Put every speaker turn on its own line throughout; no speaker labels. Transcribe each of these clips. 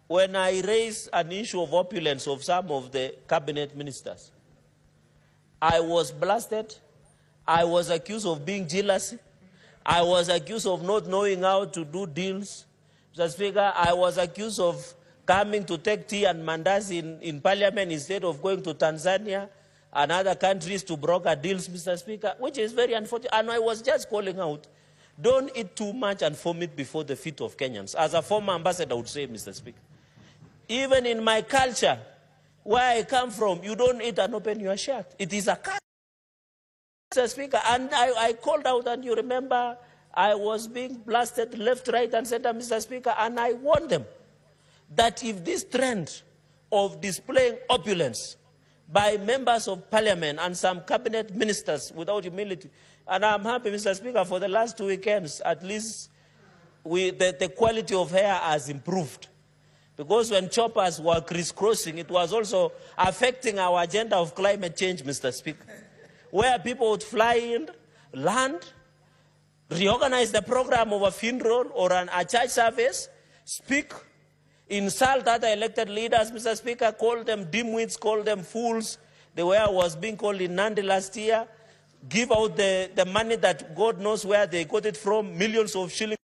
when I raised an issue of opulence of some of the cabinet ministers, I was blasted. I was accused of being jealous. I was accused of not knowing how to do deals. Mr. Speaker, I was accused of coming to take tea and mandazi in parliament instead of going to Tanzania and other countries to broker deals, Mr. Speaker, which is very unfortunate. And I was just calling out, don't eat too much and vomit before the feet of Kenyans. As a former ambassador would say, Mr. Speaker. Even in my culture, where I come from, you don't eat and open your shirt. It is a culture, Mr. Speaker. And I called out, and you remember, I was being blasted left, right, and center, Mr. Speaker, and I warned them that if this trend of displaying opulence by members of parliament and some cabinet ministers without humility, and I'm happy, Mr. Speaker, for the last 2 weekends, at least the quality of hair has improved. Because when choppers were crisscrossing, it was also affecting our agenda of climate change, Mr. Speaker, where people would fly in, land, reorganize the program of a funeral or a church service, speak, insult other elected leaders, Mr. Speaker, call them dimwits, call them fools, the way I was being called in Nandi last year, give out the money that God knows where they got it from, millions of shillings,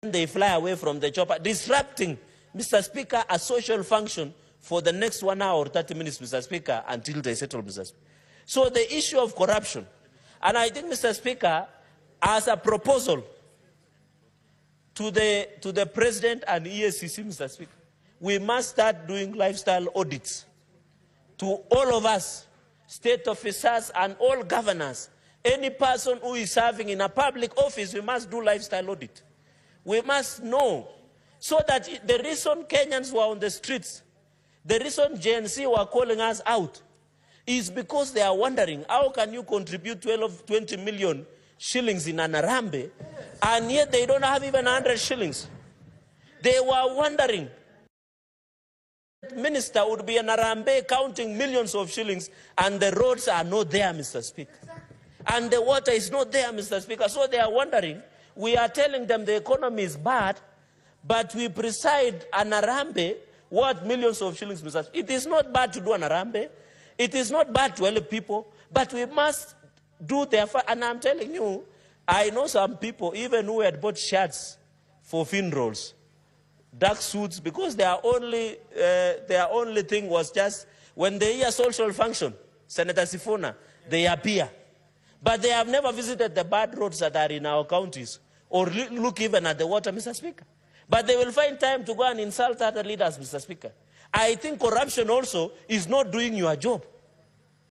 and they fly away from the chopper, disrupting, Mr. Speaker, a social function for the next 1 hour or 30 minutes, Mr. Speaker, until they settle, Mr. Speaker. So the issue of corruption, and I think, Mr. Speaker, as a proposal to the President and EACC, Mr. Speaker, we must start doing lifestyle audits to all of us, state officers and all governors. Any person who is serving in a public office, we must do lifestyle audit. We must know, so that the reason Kenyans were on the streets, the reason Gen Z were calling us out, is because they are wondering, how can you contribute 20 million shillings in an Arambe, and yet they don't have even 100 shillings. They were wondering, the minister would be in Arambe counting millions of shillings, and the roads are not there, Mr. Speaker. And the water is not there, Mr. Speaker. So they are wondering, we are telling them the economy is bad, but we preside an Arambe worth millions of shillings, Mr. Speaker. It is not bad to do an Arambe. It is not bad to help people, but we must do their, and I'm telling you, I know some people, even who had bought shirts for funerals, dark suits, because their only thing was just, when they hear social function, Senator Sifuna, they appear. But they have never visited the bad roads that are in our counties, or look even at the water, Mr. Speaker. But they will find time to go and insult other leaders, Mr. Speaker. I think corruption also is not doing your job.